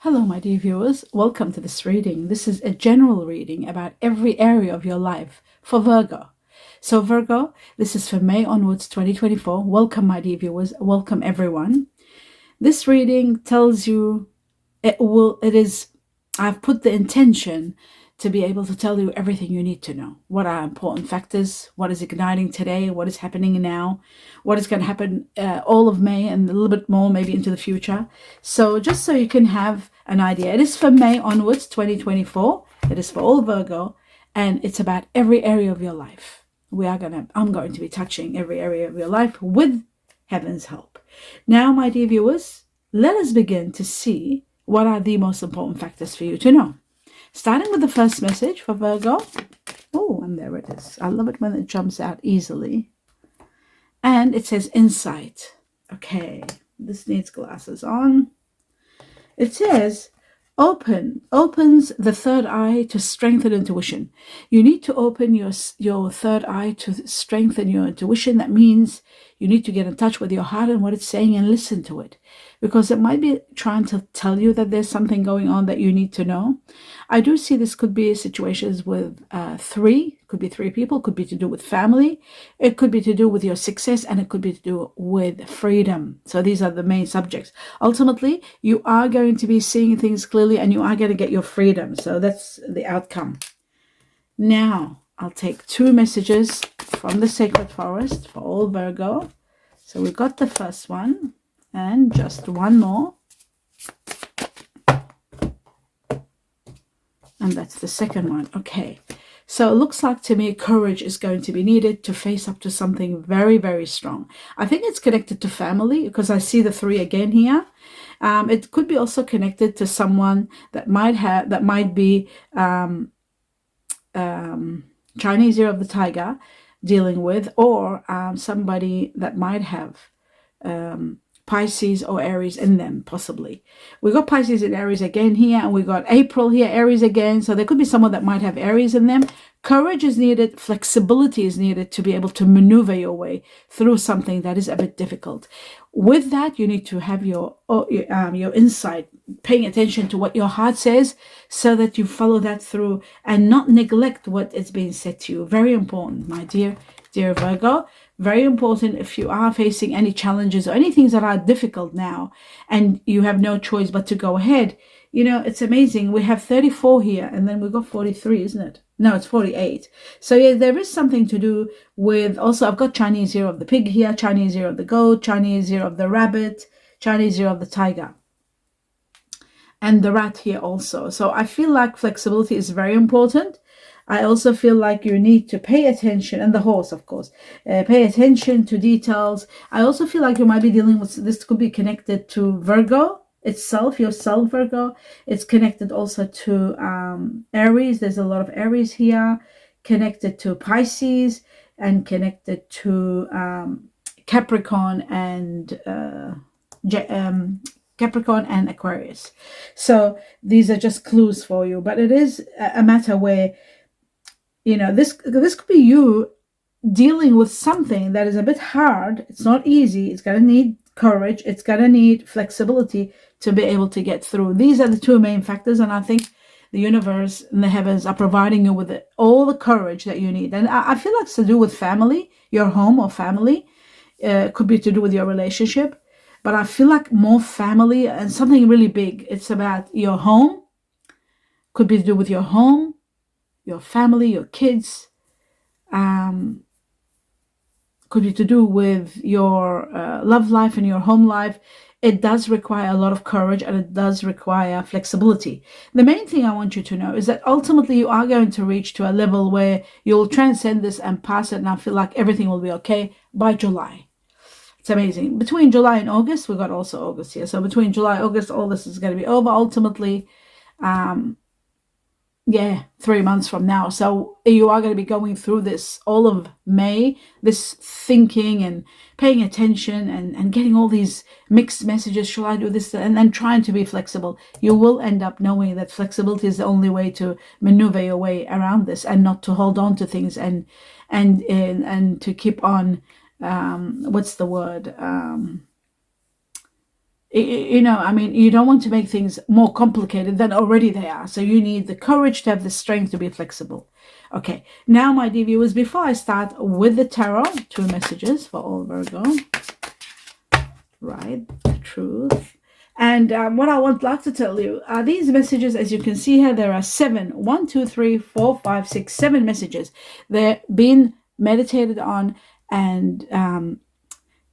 Hello, my dear viewers. Welcome to this reading. This is a general reading about every area of your life for Virgo. So Virgo, this is for May onwards 2024. Welcome, my dear viewers. Welcome, everyone. This reading tells you I've put the intention to be able to tell you everything you need to know. What are important factors? What is igniting today? What is happening now? What is going to happen all of May and a little bit more maybe into the future. So just so you can have an idea. It is for May onwards 2024. It is for all Virgo, and it's about every area of your life. I'm going to be touching every area of your life with heaven's help. Now, my dear viewers, let us begin to see what are the most important factors for you to know. Starting with the first message for Virgo. Oh, and there it is. I love it when it jumps out easily. And it says insight. Okay, this needs glasses on. It says opens the third eye to strengthen intuition. You need to open your third eye to strengthen your intuition. That means you need to get in touch with your heart and what it's saying and listen to it, because it might be trying to tell you that there's something going on that you need to know. I do see this could be situations with could be three people, could be to do with family, it could be to do with your success, and it could be to do with freedom. So these are the main subjects. Ultimately, you are going to be seeing things clearly and you are going to get your freedom. So that's the outcome. Now, I'll take two messages from the Sacred Forest for all Virgo. So we got the first one and just one more. And that's the second one. Okay. So it looks like to me courage is going to be needed to face up to something very, very strong. I think it's connected to family because I see the 3 again here. It could be also connected to someone that might be Chinese Year of the Tiger dealing with, or somebody that might have Pisces or Aries in them, possibly. We got Pisces and Aries again here, and we got April here, Aries again. So there could be someone that might have Aries in them. Courage is needed, flexibility is needed to be able to maneuver your way through something that is a bit difficult. With that, you need to have your insight, paying attention to what your heart says so that you follow that through and not neglect what is being said to you. Very important, my dear Virgo. Very important if you are facing any challenges or any things that are difficult now and you have no choice but to go ahead. You know, it's amazing. We have 34 here and then we got 43, isn't it? No, it's 48. So yeah, there is something to do with, also I've got Chinese Year of the Pig here, Chinese Year of the Goat, Chinese Year of the Rabbit, Chinese Year of the Tiger, and the Rat here also. So I feel like flexibility is very important. I also feel like you need to pay attention, and the horse, of course, pay attention to details. I also feel like you might be dealing with, this could be connected to Virgo itself, yourself, Virgo. It's connected also to Aries. There's a lot of Aries here, connected to Pisces, and connected to Capricorn and Aquarius. So these are just clues for you, but it is a matter where, you know, this could be you dealing with something that is a bit hard. It's not easy. It's going to need courage. It's going to need flexibility to be able to get through. These are the two main factors, and I think the universe and the heavens are providing you with all the courage that you need. And I feel like it's to do with family, your home or family. Could be to do with your relationship. But I feel like more family and something really big. It's about your home. Could be to do with your home, your family, your kids. Could be to do with your love life and your home life. It does require a lot of courage and it does require flexibility. The main thing I want you to know is that ultimately you are going to reach to a level where you'll transcend this and pass it, and I feel like everything will be okay by July. It's amazing. Between July and August, we got also August here. So between July and August, all this is going to be over ultimately. 3 months from now. So you are going to be going through this all of May, this thinking and paying attention and getting all these mixed messages. Shall I do this? And then trying to be flexible. You will end up knowing that flexibility is the only way to maneuver your way around this, and not to hold on to things and to keep on, what's the word? You know, I mean, you don't want to make things more complicated than already they are. So you need the courage to have the strength to be flexible. Okay, now my dear viewers, before I start with the tarot, 2 messages for all Virgo, right? The truth. And what I would like to tell you are these messages, as you can see here, there are 7, 1, 2, 3, 4, 5, 6, 7 messages. They're being meditated on and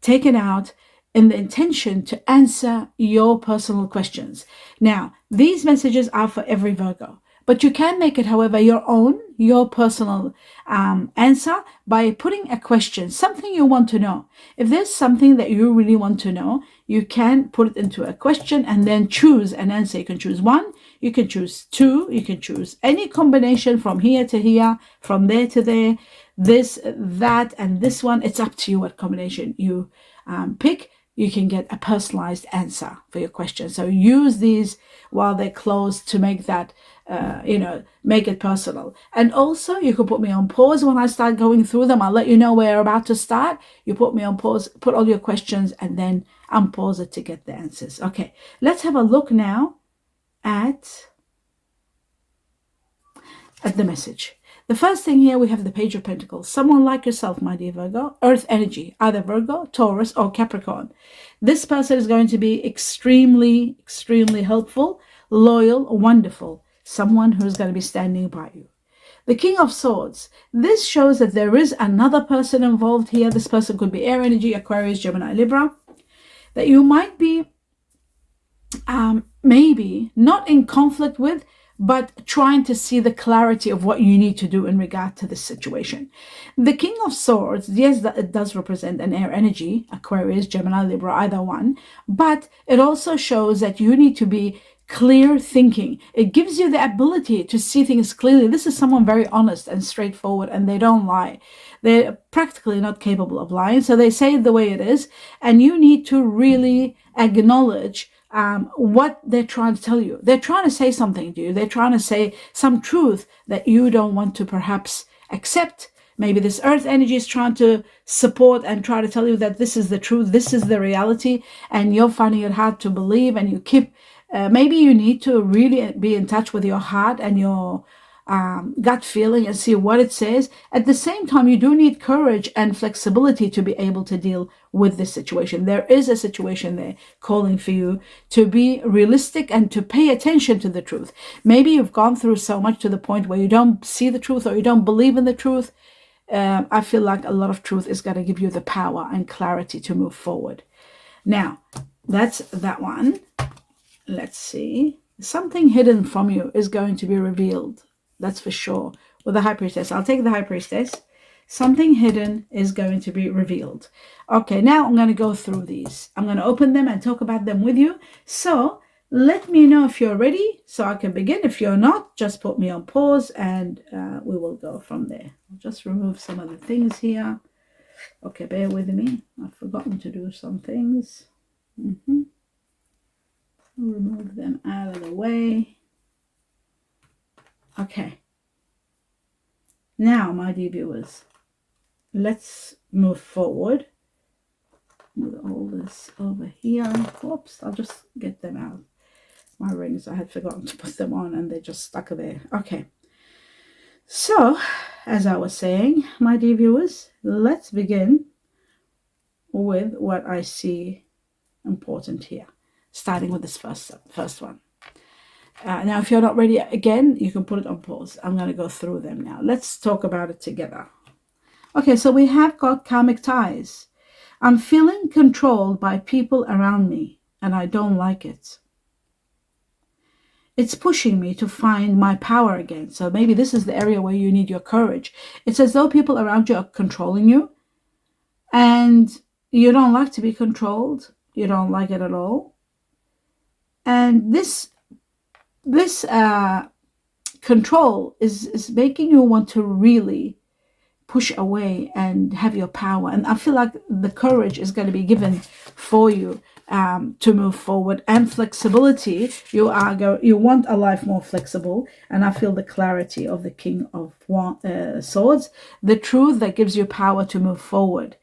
taken out in the intention to answer your personal questions. Now, these messages are for every Virgo, but you can make it, however, your own, your personal answer by putting a question, something you want to know. If there's something that you really want to know, you can put it into a question and then choose an answer. You can choose 1, you can choose 2, you can choose any combination from here to here, from there to there, this, that, and this one. It's up to you what combination you pick. You can get a personalized answer for your question. So use these while they're closed to make that, make it personal. And also you can put me on pause when I start going through them. I'll let you know we're about to start. You put me on pause, put all your questions, and then unpause it to get the answers. Okay, let's have a look now at the message. The first thing here, we have the Page of Pentacles. Someone like yourself, my dear Virgo, Earth energy, either Virgo, Taurus, or Capricorn. This person is going to be extremely, extremely helpful, loyal, wonderful. Someone who's going to be standing by you. The King of Swords. This shows that there is another person involved here. This person could be air energy, Aquarius, Gemini, Libra. That you might be maybe not in conflict with, but trying to see the clarity of what you need to do in regard to this situation. The King of Swords, yes, it does represent an air energy, Aquarius, Gemini, Libra, either one, but it also shows that you need to be clear thinking. It gives you the ability to see things clearly. This is someone very honest and straightforward, and they don't lie. They're practically not capable of lying, so they say it the way it is, and you need to really acknowledge what they're trying to tell you. They're trying to say something to you. They're trying to say some truth that you don't want to perhaps accept. Maybe this earth energy is trying to support and try to tell you that this is the truth, this is the reality, and you're finding it hard to believe, and you keep, maybe you need to really be in touch with your heart and your gut feeling and see what it says. At the same time, you do need courage and flexibility to be able to deal with this situation. There is a situation there calling for you to be realistic and to pay attention to the truth. Maybe you've gone through so much to the point where you don't see the truth or you don't believe in the truth. I feel like a lot of truth is going to give you the power and clarity to move forward. Now, that's that one. Let's see. Something hidden from you is going to be revealed. That's for sure. With the High Priestess. I'll take the High Priestess. Something hidden is going to be revealed. Okay, now I'm going to go through these. I'm going to open them and talk about them with you. So let me know if you're ready so I can begin. If you're not, just put me on pause and we will go from there. I'll just remove some of the things here. Okay, bear with me. I've forgotten to do some things. Remove them out of the way. Okay. Now, my dear viewers, let's move forward. Move all this over here. Whoops, I'll just get them out. My rings, I had forgotten to put them on and they just stuck there. Okay. So, as I was saying, my dear viewers, let's begin with what I see important here. Starting with this first one. Now, if you're not ready again, you can put it on pause. I'm going to go through them now. Let's talk about it together. Okay, so we have got karmic ties. I'm feeling controlled by people around me, and I don't like it. It's pushing me to find my power again. So maybe this is the area where you need your courage. It's as though people around you are controlling you, and you don't like to be controlled. You don't like it at all. And this control is making you want to really push away and have your power. And I feel like the courage is going to be given for you to move forward, and flexibility. You want a life more flexible, and I feel the clarity of the King of Swords, the truth that gives you power to move forward.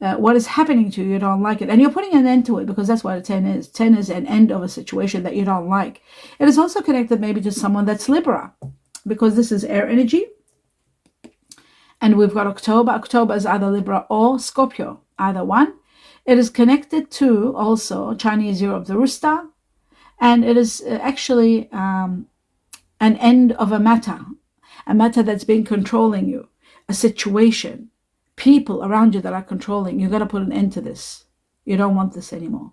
what is happening to you, you don't like it. And you're putting an end to it, because that's what a 10 is. 10 is an end of a situation that you don't like. It is also connected maybe to someone that's Libra, because this is air energy. And we've got October. October is either Libra or Scorpio, either one. It is connected to also Chinese Year of the Rooster. And it is actually an end of a matter that's been controlling you, a situation, people around you that are controlling. You're going to put an end to this. You don't want this anymore.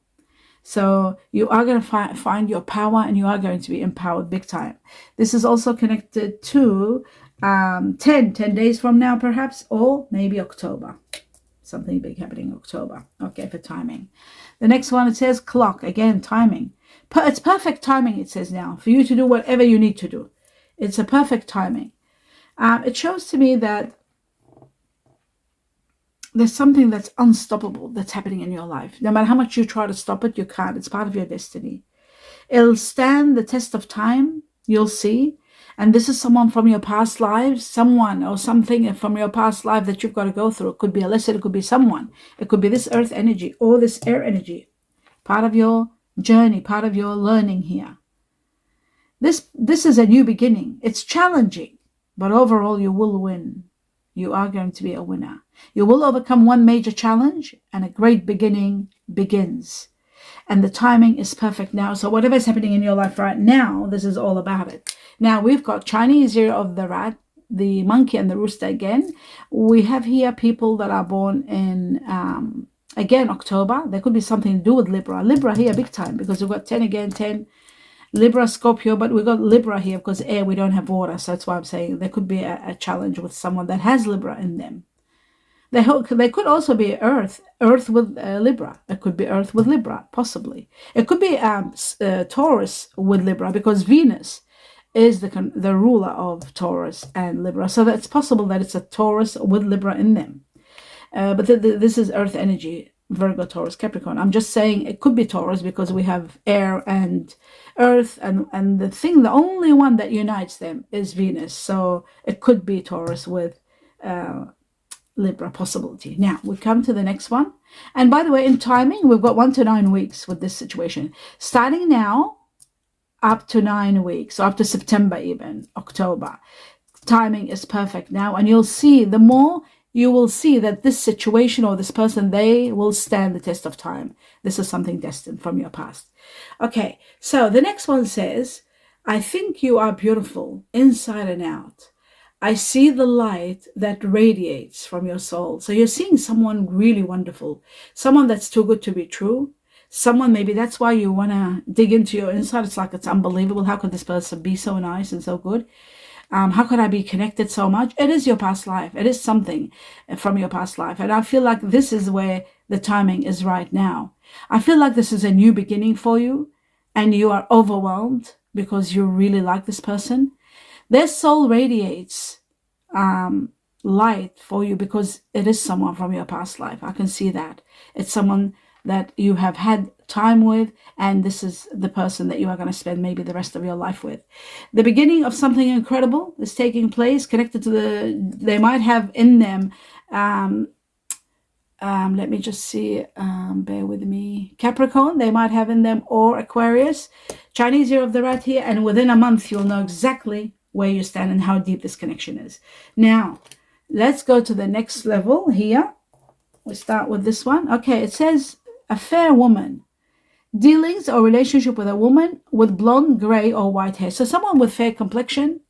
So you are going to find your power, and you are going to be empowered big time. This is also connected to 10 days from now, perhaps, or maybe October. Something big happening in October. Okay, for timing. The next one, it says clock. Again, timing. It's perfect timing, it says now, for you to do whatever you need to do. It's a perfect timing. It shows to me that there's something that's unstoppable that's happening in your life. No matter how much you try to stop it, you can't. It's part of your destiny. It'll stand the test of time. You'll see. And this is someone from your past lives, someone or something from your past life that you've got to go through. It could be a lesson. It could be someone. It could be this earth energy or this air energy. Part of your journey, part of your learning here. This is a new beginning. It's challenging, but overall you will win. You are going to be a winner. You will overcome one major challenge, and a great beginning begins. And the timing is perfect now. So whatever is happening in your life right now, this is all about it. Now we've got Chinese Year of the Rat, the monkey and the rooster again. We have here people that are born in, again, October. There could be something to do with Libra. Libra here big time, because we've got 10 again, 10. Libra, Scorpio, but we've got Libra here because air, we don't have water. So that's why I'm saying there could be a challenge with someone that has Libra in them. They could also be Earth with Libra. It could be Earth with Libra, possibly. It could be Taurus with Libra, because Venus is the ruler of Taurus and Libra. So that's possible that it's a Taurus with Libra in them. But this is Earth energy, Virgo, Taurus, Capricorn. I'm just saying it could be Taurus because we have air and Earth, and the only one that unites them is Venus. So it could be Taurus with Libra possibility. Now we come to the next one. And by the way, in timing, we've got 1 to 9 weeks with this situation. Starting now, up to 9 weeks, so up to September, even October. Timing is perfect now, and you'll see, the more you will see that this situation or this person, they will stand the test of time. This is something destined from your past. Okay, so the next one says, I think you are beautiful inside and out. I see the light that radiates from your soul. So you're seeing someone really wonderful, someone that's too good to be true. Someone, maybe that's why you want to dig into your inside. It's like, it's unbelievable. How could this person be so nice and so good? How could I be connected so much? It is your past life. It is something from your past life. And I feel like this is where the timing is right now. I feel like this is a new beginning for you, and you are overwhelmed because you really like this person. Their soul radiates light for you because it is someone from your past life. I can see that. It's someone that you have had time with, and this is the person that you are going to spend maybe the rest of your life with. The beginning of something incredible is taking place, connected to they might have in them, let me just see, bear with me, Capricorn, they might have in them, or Aquarius. Chinese Year of the Rat here, and within a month you'll know exactly where you stand and how deep this connection is. Now, let's go to the next level here. We start with this one. Okay, it says a fair woman. Dealings or relationship with a woman with blonde, gray, or white hair. So someone with fair complexion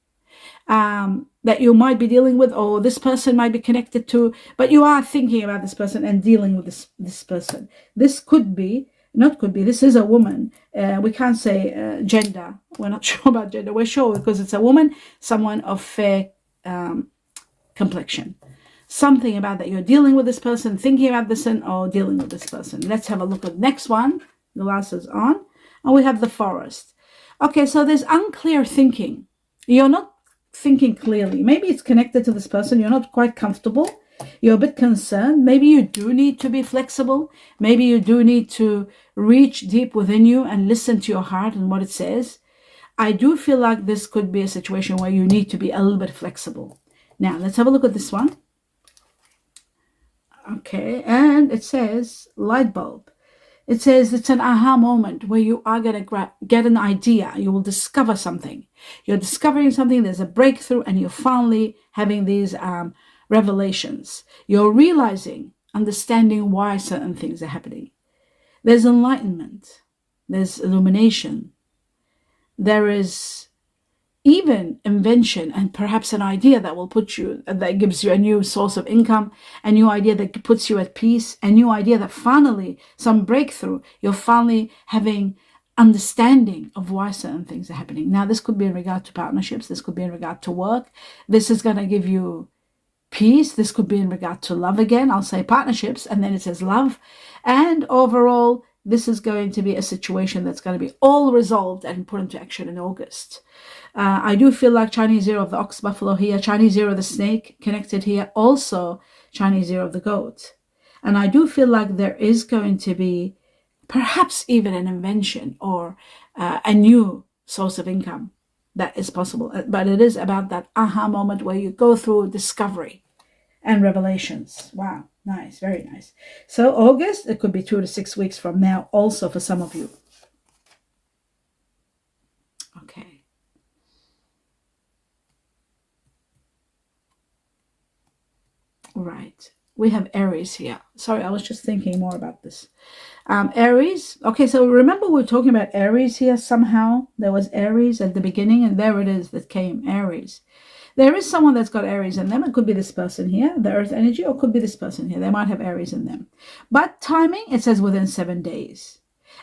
that you might be dealing with, or this person might be connected to, but you are thinking about this person and dealing with this person. This could be, not could be, this is a woman. We can't say gender. We're not sure about gender. We're sure because it's a woman, someone of fair complexion. Something about that you're dealing with this person, thinking about this person, or dealing with this person. Let's have a look at the next one. The glasses on, and we have the forest. Okay, so there's unclear thinking. You're not thinking clearly. Maybe it's connected to this person. You're not quite comfortable. You're a bit concerned. Maybe you do need to be flexible. Maybe you do need to reach deep within you and listen to your heart and what it says. I do feel like this could be a situation where you need to be a little bit flexible. Now, let's have a look at this one. Okay, and it says light bulb. It says it's an aha moment where you are going to get an idea. You will discover something. You're discovering something. There's a breakthrough, and you're finally having these revelations. You're realizing, understanding why certain things are happening. There's enlightenment. There's illumination. There is even invention and perhaps an idea that will that gives you a new source of income, a new idea that puts you at peace, a new idea that finally, some breakthrough, you're finally having understanding of why certain things are happening. Now, this could be in regard to partnerships. This could be in regard to work. This is going to give you peace. This could be in regard to love again. I'll say partnerships, and then it says love. And overall, this is going to be a situation that's going to be all resolved and put into action in August. I do feel like Chinese zero of the ox buffalo here, Chinese zero of the snake connected here, also Chinese zero of the goat. And I do feel like there is going to be perhaps even an invention or a new source of income that is possible. But it is about that aha moment where you go through discovery and revelations. Wow, nice, very nice. So August, it could be 2 to 6 weeks from now also for some of you. Okay. Right. We have Aries here. Sorry, I was just thinking more about this. Aries. Okay, so remember we were talking about Aries here somehow. There was Aries at the beginning, and there it is that came, Aries. There is someone that's got Aries in them. It could be this person here, the earth energy, or it could be this person here. They might have Aries in them. But timing, it says within 7 days.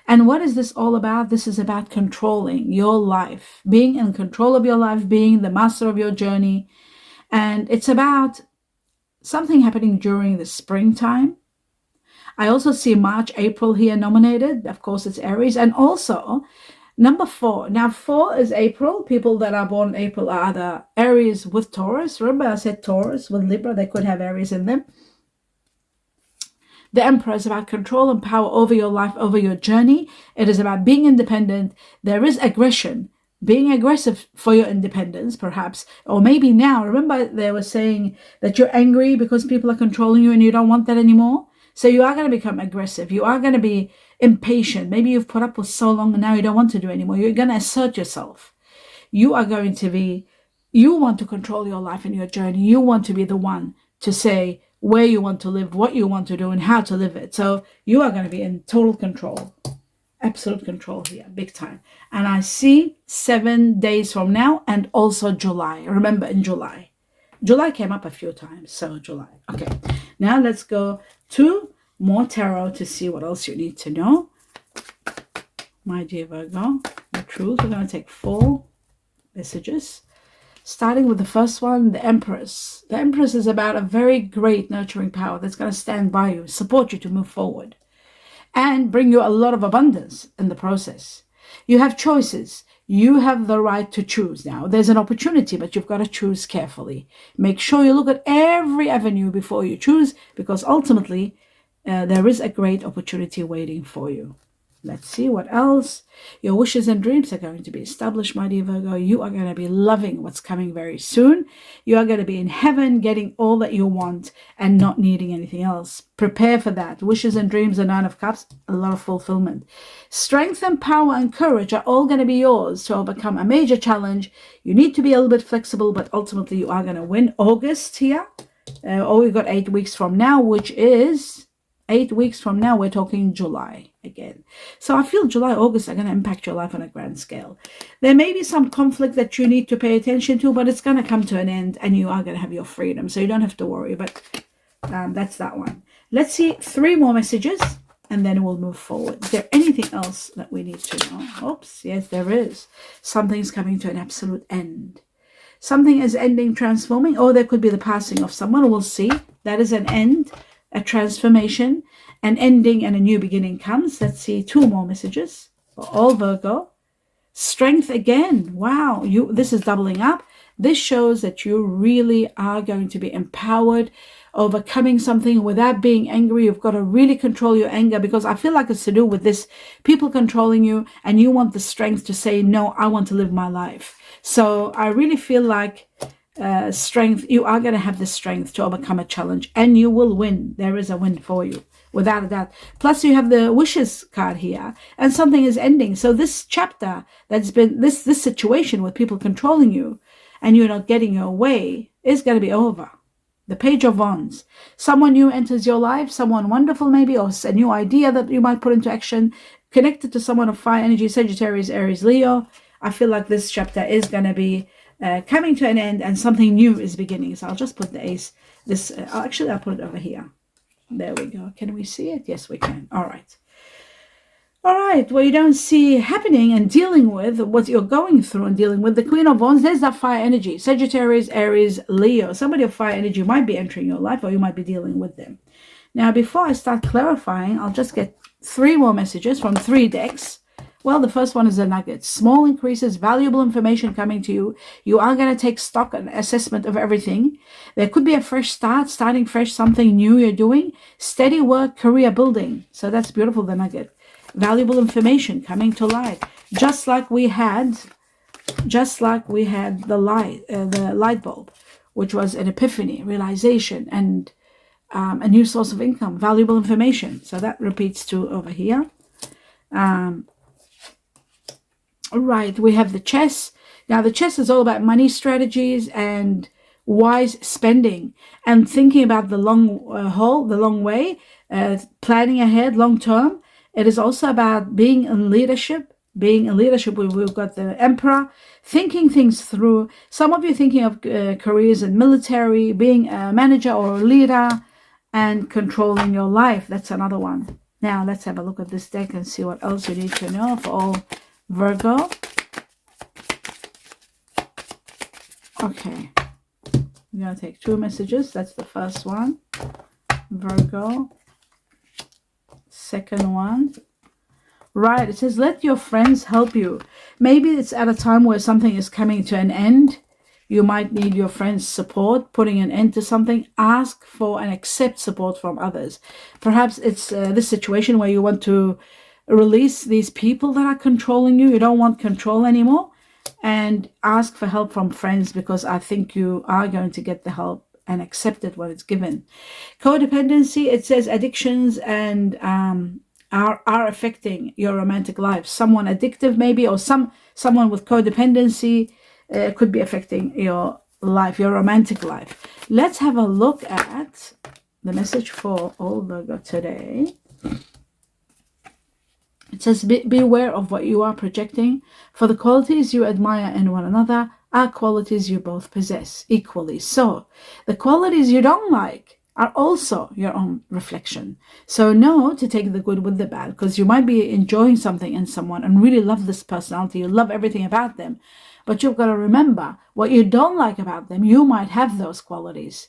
And what is this all about? This is about controlling your life, being in control of your life, being the master of your journey. And it's about something happening during the springtime. I also see March, April here nominated. Of course, it's Aries. And also number 4. Now, 4 is April. People that are born in April are either Aries with Taurus. Remember I said Taurus with Libra. They could have Aries in them. The Emperor is about control and power over your life, over your journey. It is about being independent. There is aggression. Being aggressive for your independence, perhaps, or maybe now. Remember, they were saying that you're angry because people are controlling you and you don't want that anymore. So you are going to become aggressive. You are going to be impatient. Maybe you've put up with so long and now you don't want to do anymore. You're going to assert yourself. You are going to be, you want to control your life and your journey. You want to be the one to say where you want to live, what you want to do, and how to live it. So you are going to be in total control. Absolute control here, big time. And I see 7 days from now and also July. Remember, in July. July came up a few times, so July. Okay, now let's go to more tarot to see what else you need to know. My dear Virgo, the truth. We're going to take 4 messages. Starting with the first one, the Empress. The Empress is about a very great nurturing power that's going to stand by you, support you to move forward, and bring you a lot of abundance in the process. You have choices. You have the right to choose now. There's an opportunity, but you've got to choose carefully. Make sure you look at every avenue before you choose, because ultimately there is a great opportunity waiting for you. Let's see what else. Your wishes and dreams are going to be established, my dear Virgo. You are going to be loving what's coming very soon. You are going to be in heaven, getting all that you want and not needing anything else. Prepare for that. Wishes and dreams, the 9 of Cups, a lot of fulfillment. Strength and power and courage are all going to be yours to overcome a major challenge. You need to be a little bit flexible, but ultimately you are going to win. August here. We've got 8 weeks from now, which is 8 weeks from now. We're talking July again. So I feel July, August are going to impact your life on a grand scale. There may be some conflict that you need to pay attention to, but it's going to come to an end and you are going to have your freedom. So you don't have to worry, but that's that one. Let's see 3 more messages and then we'll move forward. Is there anything else that we need to know? Oops, yes, there is. Something's coming to an absolute end. Something is ending, transforming, or there could be the passing of someone. We'll see. That is an end, a transformation, an ending, and a new beginning comes. Let's see 2 more messages for all Virgo. Strength again. Wow, this is doubling up. This shows that you really are going to be empowered, overcoming something without being angry. You've got to really control your anger, because I feel like it's to do with this, people controlling you, and you want the strength to say, no, I want to live my life. So I really feel like strength. You are going to have the strength to overcome a challenge, and you will win. There is a win for you, without a doubt. Plus, you have the wishes card here, and something is ending. So this chapter that's been this situation with people controlling you, and you're not getting your way, is going to be over. The Page of Wands. Someone new enters your life, someone wonderful maybe, or a new idea that you might put into action, connected to someone of fire energy, Sagittarius, Aries, Leo. I feel like this chapter is going to be coming to an end, and something new is beginning. So I'll just put the ace. Actually, I'll put it over here. There we go. Can we see it? Yes, we can. All right. All right, well, you don't see happening and dealing with what you're going through and dealing with. The Queen of Wands, there's that fire energy. Sagittarius, Aries, Leo. Somebody of fire energy might be entering your life, or you might be dealing with them. Now, before I start clarifying, I'll just get 3 more messages from 3 decks. Well, the first one is a nugget. Small increases, valuable information coming to you. You are going to take stock and assessment of everything. There could be a fresh start, starting fresh, something new you're doing. Steady work, career building. So that's beautiful, the nugget. Valuable information coming to light, just like we had the light bulb, which was an epiphany, realization, and a new source of income, valuable information. So that repeats too over here. Right, we have the chess. Now the chess is all about money strategies and wise spending and thinking about the long haul, the long way, planning ahead, long term. It is also about being in leadership. Being in leadership, we've got the Emperor, thinking things through. Some of you thinking of careers in military, being a manager or a leader, and controlling your life. That's another one. Now let's have a look at this deck and see what else you need to know for all Virgo. Okay, I'm going to take 2 messages. That's the first one, Virgo. Second one. Right, it says, let your friends help you. Maybe it's at a time where something is coming to an end. You might need your friends' support, putting an end to something. Ask for and accept support from others. Perhaps it's this situation where you want to release these people that are controlling you. You don't want control anymore. And ask for help from friends, because I think you are going to get the help and accept it when it's given. Codependency, it says addictions and are affecting your romantic life. Someone addictive maybe, or someone with codependency could be affecting your life, your romantic life. Let's have a look at the message for all Virgo today. It says, beware of what you are projecting, for the qualities you admire in one another are qualities you both possess equally. So the qualities you don't like are also your own reflection. So know to take the good with the bad, because you might be enjoying something in someone and really love this personality. You love everything about them. But you've got to remember what you don't like about them. You might have those qualities.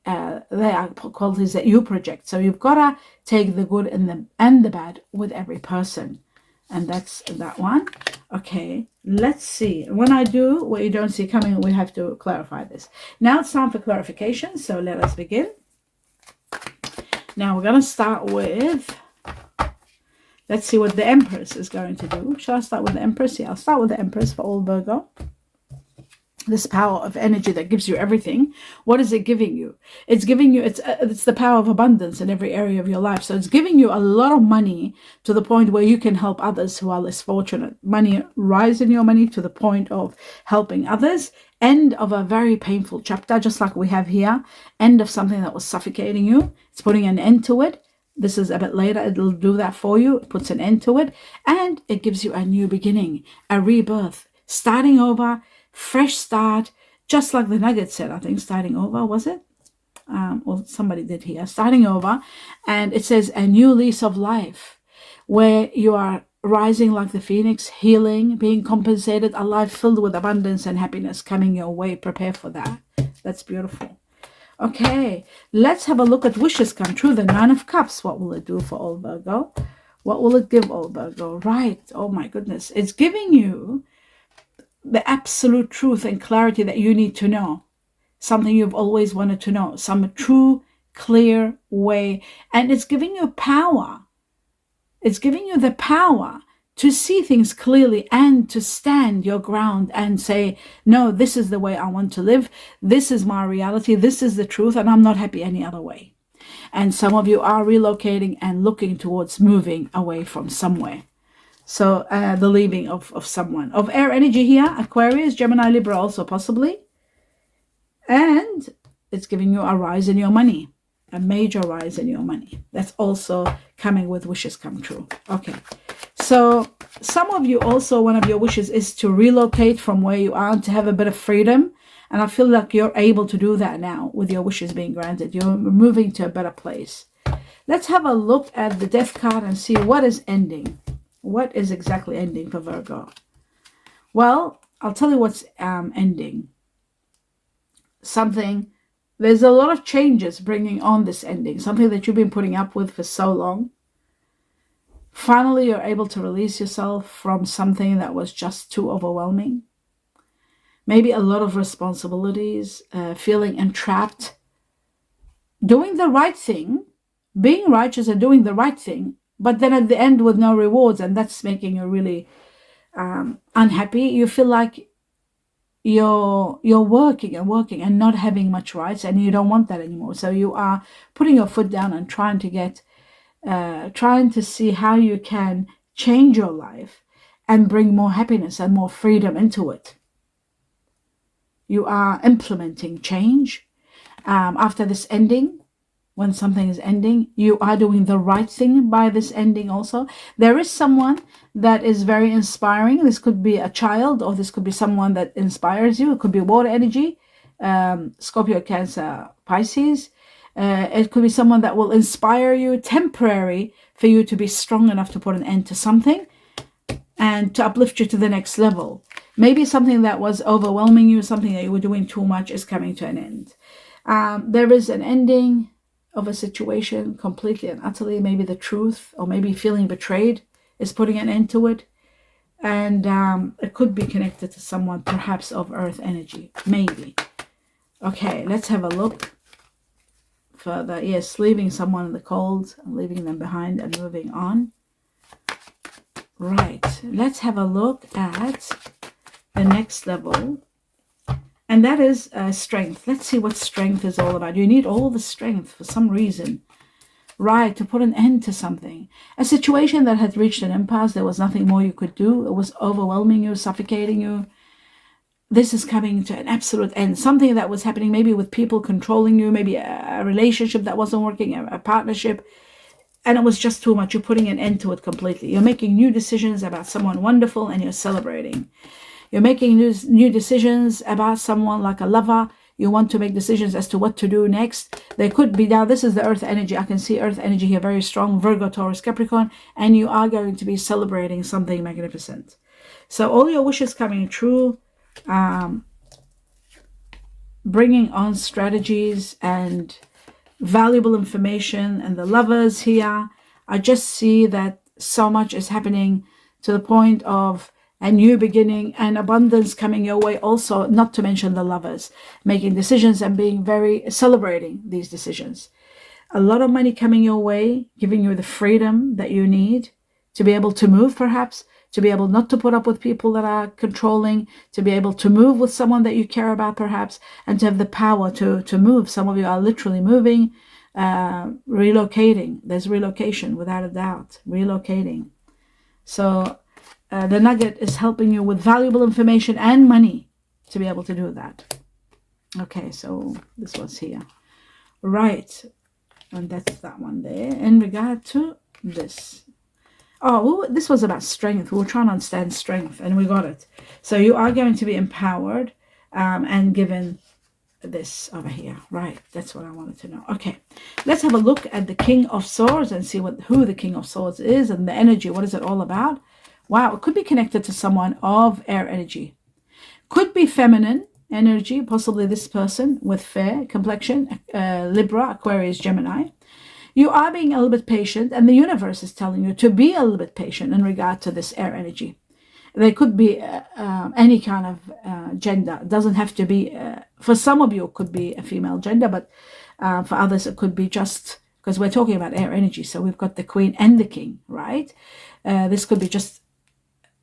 They are qualities that you project. So you've got to take the good and the bad with every person. And that's that one. Okay, let's see. When I do what you don't see coming, we have to clarify this. Now it's time for clarification. So let us begin. Now we're going to start with, let's see what the Empress is going to do. Shall I start with the Empress? Yeah, I'll start with the Empress for all Virgo. This power of energy that gives you everything. What is it giving you? It's giving you, it's the power of abundance in every area of your life. So it's giving you a lot of money to the point where you can help others who are less fortunate. Money, rise in your money to the point of helping others. End of a very painful chapter, just like we have here. End of something that was suffocating you. It's putting an end to it. This is a bit later. It'll do that for you. It puts an end to it. And it gives you a new beginning, a rebirth, starting over, fresh start, just like the nugget said, I think, starting over, was it? Or somebody did here, starting over. And it says a new lease of life, where you are rising like the phoenix, healing, being compensated, a life filled with abundance and happiness coming your way. Prepare for that. That's beautiful. Okay, let's have a look at wishes come true. The Nine of Cups. What will it do for all Virgo? What will it give all Virgo? Right. Oh my goodness. It's giving you the absolute truth and clarity that you need to know. Something you've always wanted to know. Some true, clear way. And it's giving you power. It's giving you the power to see things clearly and to stand your ground and say, no, this is the way I want to live. This is my reality. This is the truth. And I'm not happy any other way. And some of you are relocating and looking towards moving away from somewhere. So the leaving of someone. Of air energy here, Aquarius, Gemini, Libra also possibly. And it's giving you a rise in your money. A major rise in your money. That's also coming with wishes come true. Okay. So some of you also, one of your wishes is to relocate from where you are and to have a bit of freedom. And I feel like you're able to do that now with your wishes being granted. You're moving to a better place. Let's have a look at the Death card and see what is ending. What is exactly ending for Virgo? Well, I'll tell you what's ending. There's a lot of changes bringing on this ending. Something that you've been putting up with for so long. Finally, you're able to release yourself from something that was just too overwhelming. Maybe a lot of responsibilities, feeling entrapped. Doing the right thing, being righteous and doing the right thing, but then at the end with no rewards, and that's making you really unhappy. You feel like you're working and not having much rights, and you don't want that anymore. So you are putting your foot down and trying to see how you can change your life and bring more happiness and more freedom into it. You are implementing change. After this ending, when something is ending, you are doing the right thing by this ending also. There is someone that is very inspiring. This could be a child, or this could be someone that inspires you. It could be water energy, Scorpio, Cancer, Pisces. It could be someone that will inspire you, temporary, for you to be strong enough to put an end to something and to uplift you to the next level. Maybe something that was overwhelming you, something that you were doing too much, is coming to an end. There is an ending of a situation completely and utterly. Maybe the truth, or maybe feeling betrayed, is putting an end to it. And it could be connected to someone, perhaps of earth energy, maybe. Okay, let's have a look further. Yes, leaving someone in the cold, leaving them behind and moving on. Right, let's have a look at the next level. And that is strength. Let's see what strength is all about. You need all the strength for some reason, right, to put an end to something. A situation that had reached an impasse. There was nothing more you could do. It was overwhelming you, suffocating you. This is coming to an absolute end. Something that was happening maybe with people controlling you, maybe a relationship that wasn't working, a partnership, and it was just too much. You're putting an end to it completely. You're making new decisions about someone wonderful, and you're celebrating. You're making new decisions about someone like a lover. You want to make decisions as to what to do next. There could be, now this is the earth energy. I can see earth energy here very strong. Virgo, Taurus, Capricorn. And you are going to be celebrating something magnificent. So all your wishes coming true. Bringing on strategies and valuable information. And the lovers here. I just see that so much is happening to the point of a new beginning and abundance coming your way also, not to mention the lovers making decisions and being very celebrating these decisions. A lot of money coming your way, giving you the freedom that you need to be able to move, perhaps, to be able not to put up with people that are controlling, to be able to move with someone that you care about, perhaps, and to have the power to move. Some of you are literally moving, relocating. There's relocation, without a doubt, relocating. So the nugget is helping you with valuable information and money to be able to do that. Okay, so this was here. Right. And that's that one there. In regard to this. Oh, this was about strength. We were trying to understand strength, and we got it. So you are going to be empowered and given this over here. Right. That's what I wanted to know. Okay. Let's have a look at the King of Swords and see who the King of Swords is and the energy. What is it all about? Wow, it could be connected to someone of air energy. Could be feminine energy, possibly this person with fair complexion, Libra, Aquarius, Gemini. You are being a little bit patient, and the universe is telling you to be a little bit patient in regard to this air energy. There could be any kind of gender. It doesn't have to be, for some of you it could be a female gender, but for others it could be just, because we're talking about air energy, so we've got the Queen and the King, right? This could be just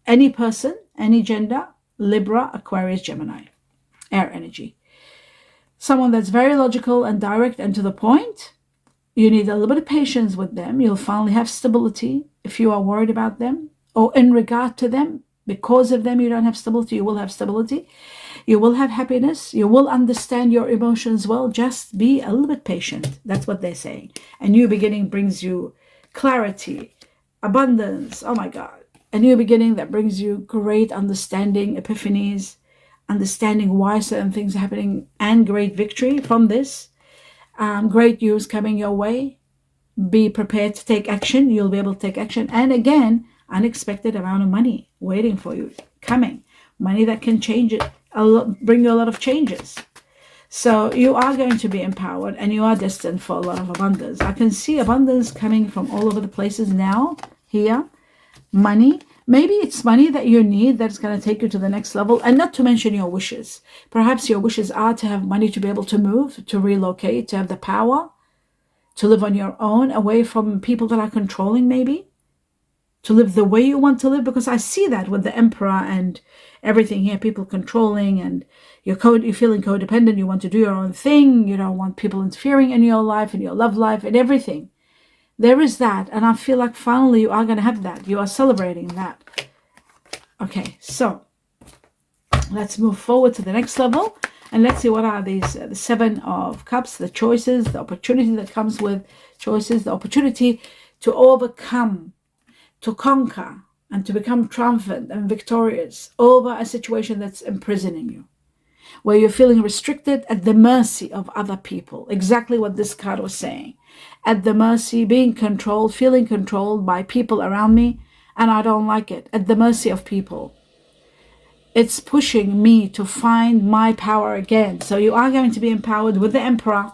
any person, any gender, Libra, Aquarius, Gemini, air energy. Someone that's very logical and direct and to the point. You need a little bit of patience with them. You'll finally have stability if you are worried about them or in regard to them. Because of them, you don't have stability. You will have stability. You will have happiness. You will understand your emotions well. Just be a little bit patient. That's what they're saying. A new beginning brings you clarity, abundance. Oh my God. A new beginning that brings you great understanding, epiphanies, understanding why certain things are happening, and great victory from this. Great news coming your way. Be prepared to take action. You'll be able to take action. And again, unexpected amount of money waiting for you, coming. Money that can change it, bring you a lot of changes. So you are going to be empowered and you are destined for a lot of abundance. I can see abundance coming from all over the places now, here. Money. Maybe it's money that you need that's going to take you to the next level, and not to mention your wishes. Perhaps your wishes are to have money to be able to move, to relocate, to have the power, to live on your own, away from people that are controlling maybe, to live the way you want to live, because I see that with the Emperor and everything here, people controlling, and you're feeling codependent, you want to do your own thing, you don't want people interfering in your life, in your love life, and everything. There is that, and I feel like finally you are going to have that. You are celebrating that. Okay, so let's move forward to the next level, and let's see what are these, the Seven of Cups, the choices, the opportunity that comes with choices, the opportunity to overcome, to conquer, and to become triumphant and victorious over a situation that's imprisoning you, where you're feeling restricted, at the mercy of other people. Exactly what this card was saying. At the mercy, being controlled, feeling controlled by people around me, and I don't like it. At the mercy of people. It's pushing me to find my power again. So you are going to be empowered with the Emperor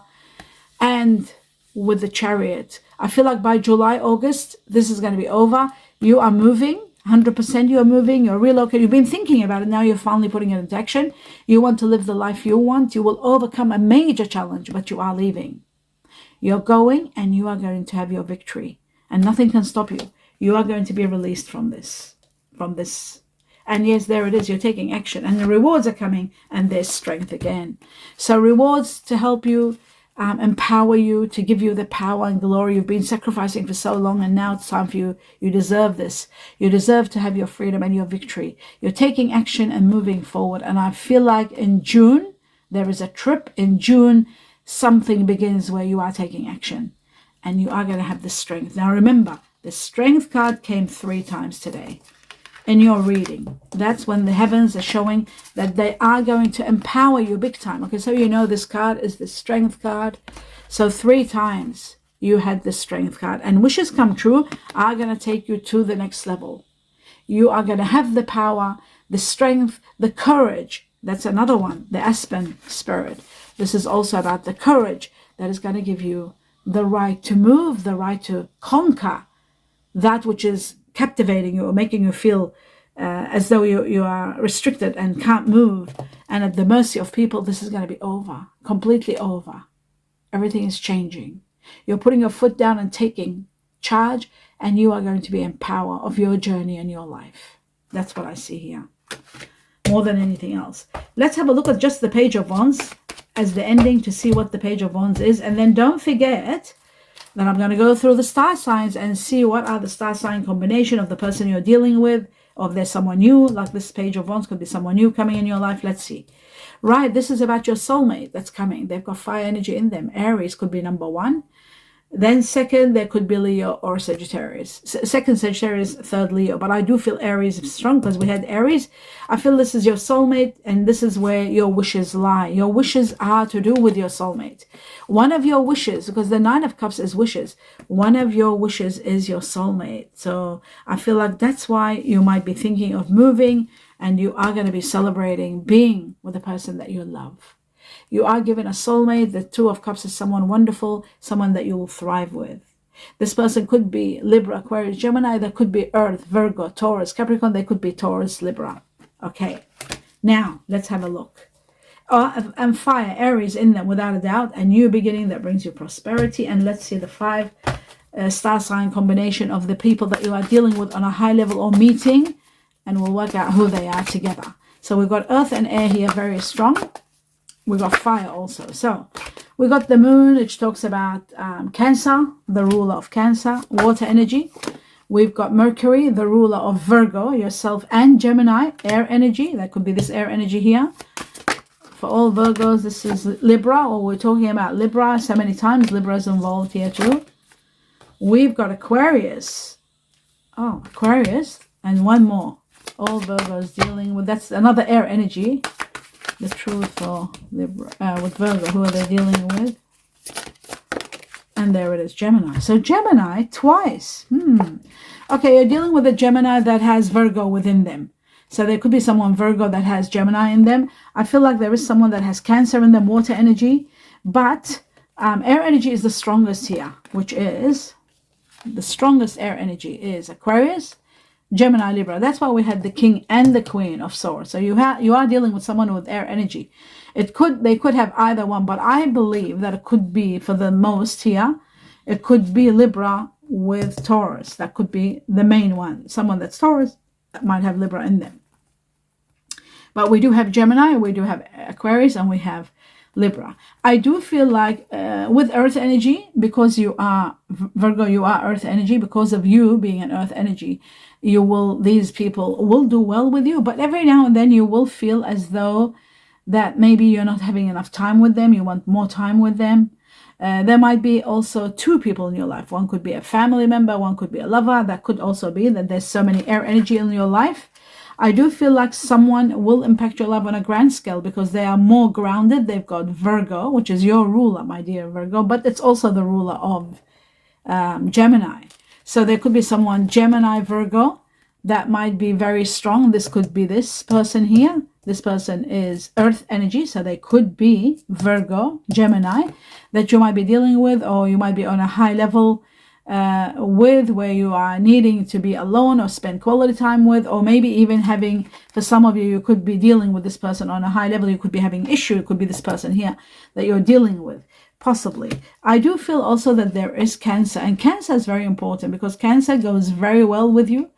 and with the Chariot. I feel like by July, August, this is going to be over. You are moving. 100% you are moving, you're relocating, you've been thinking about it, now you're finally putting it into action. You want to live the life you want. You will overcome a major challenge, but you are leaving. You're going, and you are going to have your victory, and nothing can stop you. You are going to be released from this. And yes, there it is, you're taking action, and the rewards are coming, and there's strength again. So rewards to help you, empower you, to give you the power and glory you've been sacrificing for so long, and now it's time for you. You deserve this. You deserve to have your freedom and your victory. You're taking action and moving forward. And I feel like in June, there is a trip. In June, something begins where you are taking action, and you are going to have the strength. Now remember, the strength card came 3 times today in your reading. That's when the heavens are showing that they are going to empower you big time. Okay, so you know this card is the strength card. So 3 times you had the strength card, and wishes come true are going to take you to the next level. You are going to have the power, the strength, the courage. That's another one, the Aspen spirit. This is also about the courage that is going to give you the right to move, the right to conquer that which is captivating you or making you feel as though you are restricted and can't move and at the mercy of people. This is going to be over, completely over. Everything is changing. You're putting your foot down and taking charge, and you are going to be in power of your journey and your life. That's what I see here, more than anything else. Let's have a look at just the Page of Wands as the ending to see what the Page of Wands is. And then don't forget that I'm going to go through the star signs and see what are the star sign combination of the person you're dealing with, or if there's someone new, like this Page of Wands could be someone new coming in your life. Let's see. Right, this is about your soulmate that's coming. They've got fire energy in them. Aries could be number 1. Then second, there could be Leo or Sagittarius. Second Sagittarius, third Leo. But I do feel Aries is strong because we had Aries. I feel this is your soulmate, and this is where your wishes lie. Your wishes are to do with your soulmate. One of your wishes, because the 9 of Cups is wishes, one of your wishes is your soulmate. So I feel like that's why you might be thinking of moving, and you are going to be celebrating being with the person that you love. You are given a soulmate. The 2 of Cups is someone wonderful, someone that you will thrive with. This person could be Libra, Aquarius, Gemini. That could be Earth, Virgo, Taurus, Capricorn. They could be Taurus, Libra. Okay, now let's have a look. And fire, Aries in them without a doubt. A new beginning that brings you prosperity. And let's see the 5 star sign combination of the people that you are dealing with on a high level or meeting. and we'll work out who they are together. So we've got earth and air here very strong. We've got fire also. So we got the moon, which talks about Cancer, the ruler of Cancer, water energy. We've got Mercury, the ruler of Virgo, yourself, and Gemini, air energy. That could be this air energy here. For all Virgos, this is Libra, or we're talking about Libra so many times. Libra is involved here too. We've got Aquarius. Oh, Aquarius. And one more. All Virgos dealing with, that's another air energy. The truth for Libra, with Virgo, who are they dealing with? And there it is, Gemini. So Gemini twice. Okay, you're dealing with a Gemini that has Virgo within them. So there could be someone Virgo that has Gemini in them. I feel like there is someone that has Cancer in them, water energy. But air energy is the strongest here, which is, the strongest air energy is Aquarius, Gemini, Libra. That's why we had the King and the Queen of Swords. So you are dealing with someone with air energy. They could have either one, but I believe that it could be, for the most here, it could be Libra with Taurus. That could be the main one. Someone that's Taurus that might have Libra in them. But we do have Gemini, we do have Aquarius, and we have Libra. I do feel like with earth energy, because you are Virgo, you are earth energy, because of you being an earth energy, these people will do well with you, but every now and then you will feel as though that maybe you're not having enough time with them, you want more time with them. There might be also two people in your life. One could be a family member, one could be a lover. That could also be that there's so many air energy in your life. I do feel like someone will impact your life on a grand scale because they are more grounded. They've got Virgo, which is your ruler, my dear Virgo, but it's also the ruler of Gemini. So there could be someone Gemini, Virgo, that might be very strong. This could be this person here. This person is earth energy, so they could be Virgo, Gemini, that you might be dealing with, or you might be on a high level with, where you are needing to be alone or spend quality time with, or maybe even having, for some of you, you could be dealing with this person on a high level. You could be having issue. It could be this person here that you're dealing with, possibly. I do feel also that there is Cancer, and Cancer is very important because Cancer goes very well with you,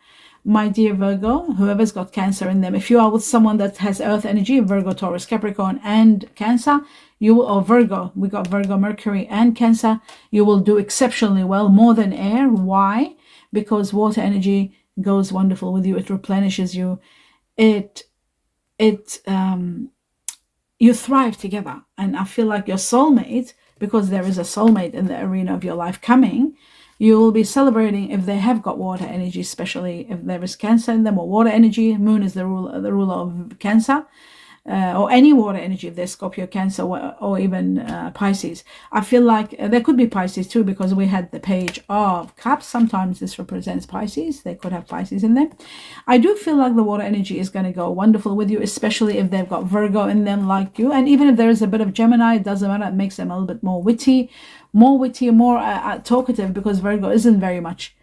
my dear Virgo, whoever's got Cancer in them. If you are with someone that has earth energy, Virgo, Taurus, Capricorn, and Cancer, you will, or Virgo, we got Virgo, Mercury, and Cancer, you will do exceptionally well, more than air. Why? Because water energy goes wonderful with you. It replenishes you. You thrive together. And I feel like your soulmate, because there is a soulmate in the arena of your life coming, you will be celebrating if they have got water energy, especially if there is Cancer in them, or water energy. Moon is the ruler of Cancer, or any water energy, if there's Scorpio, Cancer, or even Pisces. I feel like there could be Pisces too, because we had the Page of Cups. Sometimes this represents Pisces. They could have Pisces in them. I do feel like the water energy is going to go wonderful with you, especially if they've got Virgo in them like you. And even if there is a bit of Gemini, it doesn't matter. It makes them a little bit more witty, more talkative, because Virgo isn't very much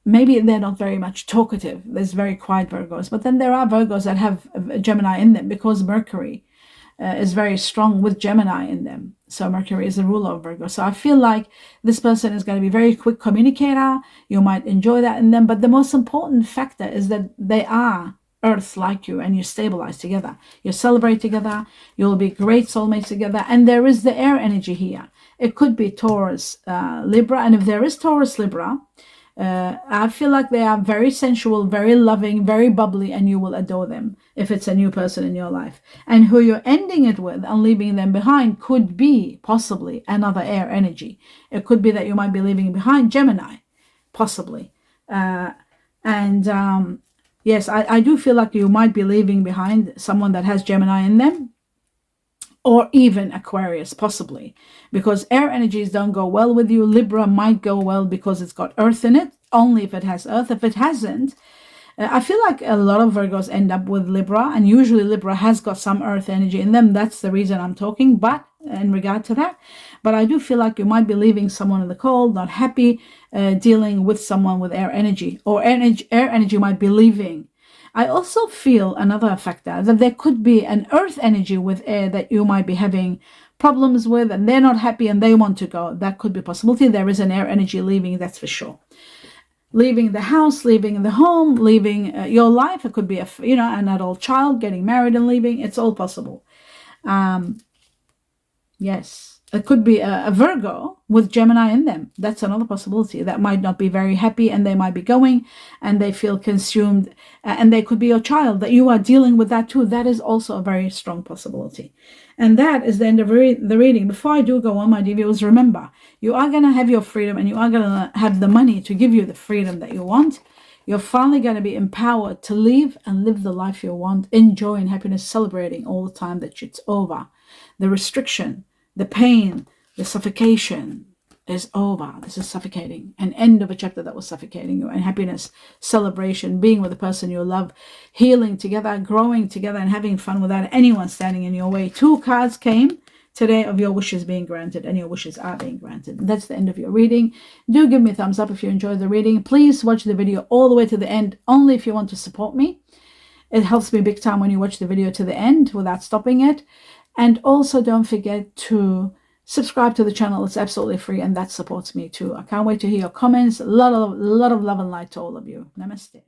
maybe they're not very much talkative. There's very quiet Virgos, but then there are Virgos that have Gemini in them, because Mercury is very strong with Gemini in them. So Mercury is the ruler of Virgo. So I feel like this person is going to be a very quick communicator. You might enjoy that in them, but the most important factor is that they are Earth like you, and you stabilize together. You celebrate together. You'll be great soulmates together. And there is the air energy here. It could be Taurus, Libra, and if there is Taurus, Libra, I feel like they are very sensual, very loving, very bubbly, and you will adore them if it's a new person in your life. And who you're ending it with and leaving them behind could be possibly another air energy. It could be that you might be leaving behind Gemini, possibly. Yes, I do feel like you might be leaving behind someone that has Gemini in them, or even Aquarius, possibly, because air energies don't go well with you. Libra might go well because it's got earth in it, only if it has earth. If it hasn't, I feel like a lot of Virgos end up with Libra, and usually Libra has got some earth energy in them. That's the reason I'm talking, but in regard to that. But I do feel like you might be leaving someone in the cold, not happy, dealing with someone with air energy, or air energy might be leaving. I also feel another factor, that there could be an earth energy with air that you might be having problems with, and they're not happy and they want to go. That could be a possibility. There is an air energy leaving, that's for sure. leaving the house, leaving the home, leaving your life. It could be an adult child getting married and leaving. It's all possible. Yes. It could be a Virgo with Gemini in them. That's another possibility. That might not be very happy, and they might be going and they feel consumed, and they could be your child, that you are dealing with that too. That is also a very strong possibility. And that is the end of the reading. Before I do go on, my dear viewers, remember, you are going to have your freedom, and you are going to have the money to give you the freedom that you want. You're finally going to be empowered to live and live the life you want, in joy and happiness, celebrating all the time that it's over. The restriction, the pain, the suffocation is over. This is suffocating. An end of a chapter that was suffocating you. And happiness, celebration, being with the person you love, healing together, growing together, and having fun without anyone standing in your way. 2 cards came today of your wishes being granted, and your wishes are being granted. And that's the end of your reading. Do give me a thumbs up if you enjoyed the reading. Please watch the video all the way to the end, only if you want to support me. It helps me big time when you watch the video to the end without stopping it. And also don't forget to subscribe to the channel. It's absolutely free, and that supports me too. I can't wait to hear your comments. A lot of love and light to all of you. Namaste.